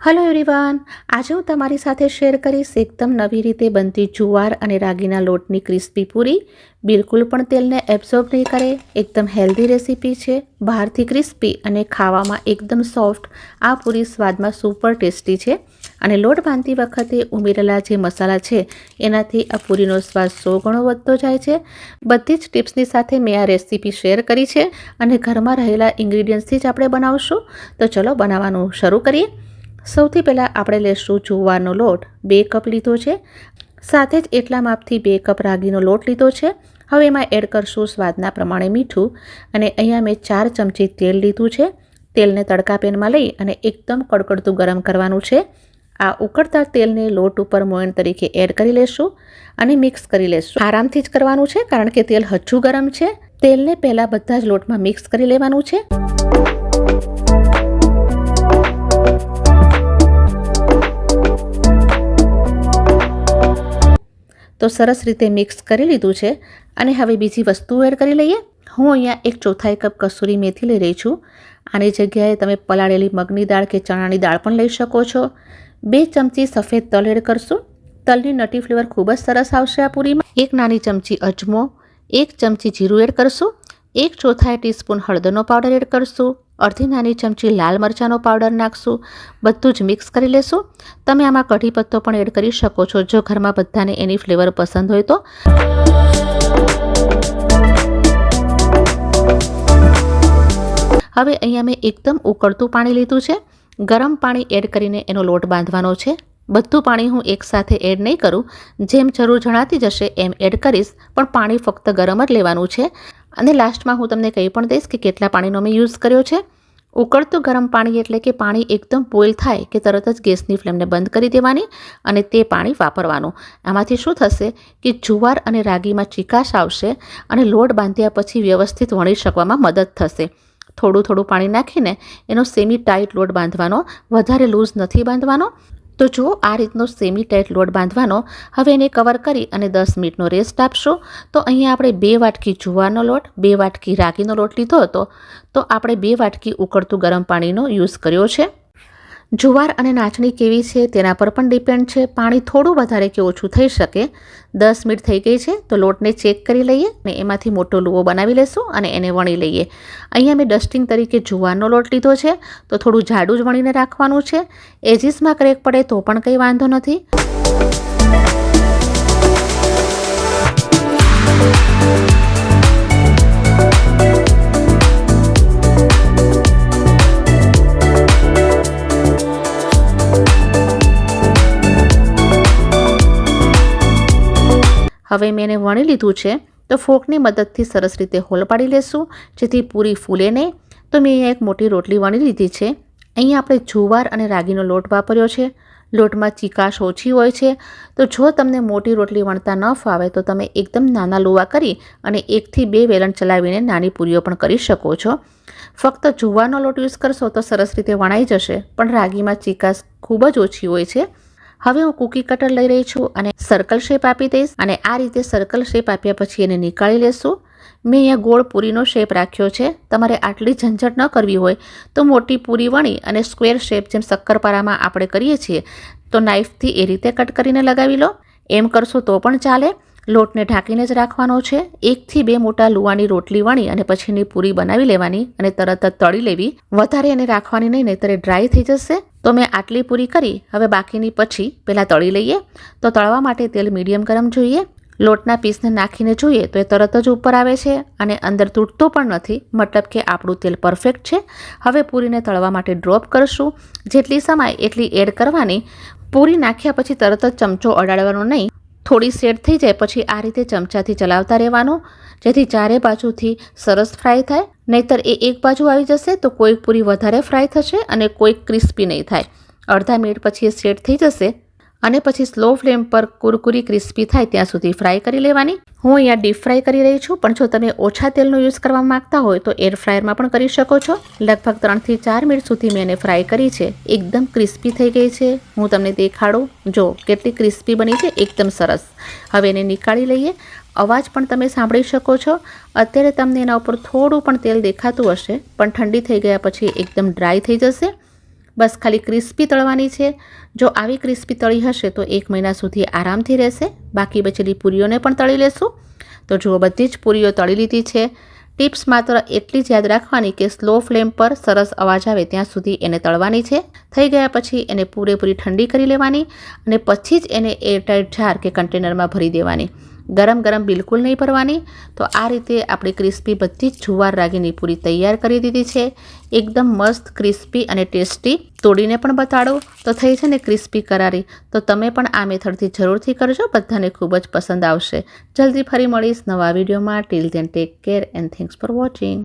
Hello everyone, આજે હું તમારી સાથે શેર કરીશ એકદમ નવી રીતે બનતી જુવાર અને રાગીના લોટની ક્રિસ્પી પૂરી. બિલકુલ પણ તેલને એબ્ઝોર્બ નહીં કરે. એકદમ હેલ્ધી રેસીપી છે. બહારથી ક્રિસ્પી અને ખાવામાં એકદમ સોફ્ટ. આ પૂરી સ્વાદમાં સુપર ટેસ્ટી છે અને લોટ બાંધતી વખતે ઉમેરેલા જે મસાલા છે એનાથી આ પૂરીનો સ્વાદ 100 ગણો વધતો જાય છે. બધી જ ટિપ્સની સાથે મેં આ રેસીપી શેર કરી છે અને ઘરમાં રહેલા ઇન્ગ્રીડિયન્ટ્સથી જ આપણે બનાવશું. તો ચલો બનાવવાનું શરૂ કરીએ. સૌથી પહેલાં આપણે લેશું જુવારનો લોટ 2 કપ લીધો છે. સાથે જ એટલા માપથી 2 કપ રાગીનો લોટ લીધો છે. હવે એમાં એડ કરશું સ્વાદના પ્રમાણે મીઠું અને અહીંયા મેં 4 ચમચી તેલ લીધું છે. તેલને તડકા પેનમાં લઈ અને એકદમ કડકડતું ગરમ કરવાનું છે. આ ઉકળતા તેલને લોટ ઉપર મોયણ તરીકે એડ કરી લેશું અને મિક્સ કરી લેશું. આરામથી જ કરવાનું છે કારણ કે તેલ હજુ ગરમ છે. તેલને પહેલાં બધા જ લોટમાં મિક્સ કરી લેવાનું છે. તો સરસ રીતે મિક્સ કરી લીધું છે અને હવે બીજી વસ્તુ એડ કરી લઈએ. હું અહીંયા 1/4 કપ કસૂરી મેથી લઈ રહી છું. આની જગ્યાએ તમે પલાળેલી મગની દાળ કે ચણાની દાળ પણ લઈ શકો છો. 2 ચમચી સફેદ તલ એડ કરશું. તલની નટી ફ્લેવર ખૂબ જ સરસ આવશે આ પૂરીમાં. 1 નાની ચમચી અજમો, 1 ચમચી જીરું એડ કરશું. 1/4 ટીસ્પૂન હળદરનો પાવડર એડ કરશું. અડધી નાની ચમચી લાલ મરચાંનો પાવડર નાખશું. બધું જ મિક્સ કરી લેશું. તમે આમાં કઢી પત્તો પણ એડ કરી શકો છો જો ઘરમાં બધાને એની ફ્લેવર પસંદ હોય તો. હવે અહીંયા મેં એકદમ ઉકળતું પાણી લીધું છે. ગરમ પાણી એડ કરીને એનો લોટ બાંધવાનો છે. બધું પાણી હું એકસાથે એડ નહીં કરું. જેમ જરૂર જણાતી જશે એમ એડ કરીશ, પણ પાણી ફક્ત ગરમ જ લેવાનું છે. અને લાસ્ટમાં હું તમને કહી પણ દઈશ કે કેટલા પાણીનો મેં યુઝ કર્યો છે. ઉકળતું ગરમ પાણી એટલે કે પાણી એકદમ બોઇલ થાય કે તરત જ ગેસની ફ્લેમને બંધ કરી દેવાની અને તે પાણી વાપરવાનું. આમાંથી શું થશે કે જુવાર અને રાગીમાં ચીકાશ આવશે અને લોટ બાંધ્યા પછી વ્યવસ્થિત વણી શકવામાં મદદ થશે. થોડું થોડું પાણી નાખીને એનો સેમી ટાઈટ લોટ બાંધવાનો, વધારે લૂઝ નથી બાંધવાનો. તો જુઓ આ રીતનો સેમી ટાઈટ લોટ બાંધવાનો. હવે એને કવર કરી અને 10 મિનિટનો રેસ્ટ આપશું. તો અહીંયા આપણે 2 વાટકી જુવારનો લોટ, 2 વાટકી રાગીનો લોટ લીધો હતો. તો આપણે 2 વાટકી ઉકળતું ગરમ પાણીનો યુઝ કર્યો છે. જુવાર અને નાચણી કેવી છે તેના પર પણ ડિપેન્ડ છે. પાણી થોડું વધારે કે ઓછું થઈ શકે. 10 મિનિટ થઈ ગઈ છે તો લોટને ચેક કરી લઈએ અને એમાંથી મોટો લુવો બનાવી લેશું અને એને વણી લઈએ. અહીંયા મેં ડસ્ટિંગ તરીકે જુવારનો લોટ લીધો છે તો થોડું જાડું જ વણીને રાખવાનું છે. એજીસમાં ક્રેક પડે તો પણ કંઈ વાંધો નથી. હવે મેં એને વણી લીધું છે તો ફોકની મદદથી સરસ રીતે હોલ પાડી લેશું જેથી પૂરી ફૂલે નહીં. તો મેં અહીંયા એક મોટી રોટલી વણી લીધી છે. અહીંયા આપણે જુવાર અને રાગીનો લોટ વાપર્યો છે. લોટમાં ચીકાશ ઓછી હોય છે. તો જો તમને મોટી રોટલી વણતા ન ફાવે તો તમે એકદમ નાના લુવા કરી અને 1 થી 2 વેલણ ચલાવીને નાની પૂરીઓ પણ કરી શકો છો. ફક્ત જુવારનો લોટ યુઝ કરશો તો સરસ રીતે વણાઈ જશે, પણ રાગીમાં ચીકાશ ખૂબ જ ઓછી હોય છે. હવે હું કૂકી કટર લઈ રહી છું અને સર્કલ શેપ આપી દઈશ અને આ રીતે સર્કલ શેપ આપ્યા પછી એને નીકાળી લેશું. મેં અહીંયા ગોળ પૂરીનો શેપ રાખ્યો છે. તમારે આટલી ઝંઝટ ન કરવી હોય તો મોટી પૂરી વણી અને સ્ક્વેર શેપ જેમ શક્કરપારામાં આપણે કરીએ છીએ તો નાઇફથી એ રીતે કટ કરીને લગાવી લો. એમ કરશો તો પણ ચાલે. લોટને ઢાંકીને જ રાખવાનો છે. 1 થી 2 મોટા લુવાની રોટલી વણી અને પછીની પૂરી બનાવી લેવાની અને તરત જ તળી લેવી. વધારે એને રાખવાની નહીં, નહીંતર ડ્રાય થઈ જશે. તો મેં આટલી પૂરી કરી. હવે બાકીની પછી પહેલાં તળી લઈએ. તો તળવા માટે તેલ મીડિયમ ગરમ જોઈએ. લોટના પીસને નાખીને જોઈએ તો એ તરત જ ઉપર આવે છે અને અંદર તૂટતો પણ નથી. મતલબ કે આપણું તેલ પરફેક્ટ છે. હવે પૂરીને તળવા માટે ડ્રોપ કરશું. જેટલી સમાય એટલી એડ કરવાની. પૂરી નાખ્યા પછી તરત જ ચમચો અડાડવાનો નહીં. થોડી સેટ થઈ જાય પછી આ રીતે ચમચાથી ચલાવતા રહેવાનું જેથી ચારે બાજુથી સરસ ફ્રાય થાય. નહીંતર એ એક બાજુ આવી જશે તો કોઈક પૂરી વધારે ફ્રાય થશે અને કોઈક ક્રિસ્પી નહીં થાય. અડધા મિનિટ પછી એ સેટ થઈ જશે અને પછી સ્લો ફ્લેમ પર કુરકુરી ક્રિસ્પી થાય ત્યાં સુધી ફ્રાય કરી લેવાની. હું અહીંયા ડીપ ફ્રાય કરી રહી છું, પણ જો તમે ઓછા તેલનો યુઝ કરવા માંગતા હોય તો એર ફ્રાયરમાં પણ કરી શકો છો. લગભગ 3 થી 4 મિનિટ સુધી મેં એને ફ્રાય કરી છે. એકદમ ક્રિસ્પી થઈ ગઈ છે. હું તમને દેખાડું. જો કેટલી ક્રિસ્પી બની છે, એકદમ સરસ. હવે એને નીકાળી લઈએ. અવાજ પણ તમે સાંભળી શકો છો. અત્યારે તમને એના ઉપર થોડું પણ તેલ દેખાતું હશે, પણ ઠંડી થઈ ગયા પછી એકદમ ડ્રાય થઈ જશે. બસ ખાલી ક્રિસ્પી તળવાની છે. જો આવી ક્રિસ્પી તળી હશે તો 1 મહિના સુધી આરામથી રહેશે. બાકી બચેલી પૂરીઓને પણ તળી લેશું. તો જુઓ, બધી જ પૂરીઓ તળી લીધી છે. ટિપ્સ માત્ર એટલી જ યાદ રાખવાની કે સ્લો ફ્લેમ પર સરસ અવાજ આવે ત્યાં સુધી એને તળવાની છે. થઈ ગયા પછી એને પૂરેપૂરી ઠંડી કરી લેવાની અને પછી જ એને એરટાઇટ જાર કે કન્ટેનરમાં ભરી દેવાની. ગરમ ગરમ બિલકુલ નહીં ભરવાની. તો આ રીતે આપણી ક્રિસ્પી બધી જ જુવાર રાગીની પૂરી તૈયાર કરી દીધી છે. એકદમ મસ્ત ક્રિસ્પી અને ટેસ્ટી. તોડીને પણ બતાડો તો થઈ છે ને ક્રિસ્પી કરારી. તો તમે પણ આ મેથડથી જરૂરથી કરજો, બધાને ખૂબ જ પસંદ આવશે. જલ્દી ફરી મળીશ નવા વિડીયોમાં. Till then take care and thanks for watching.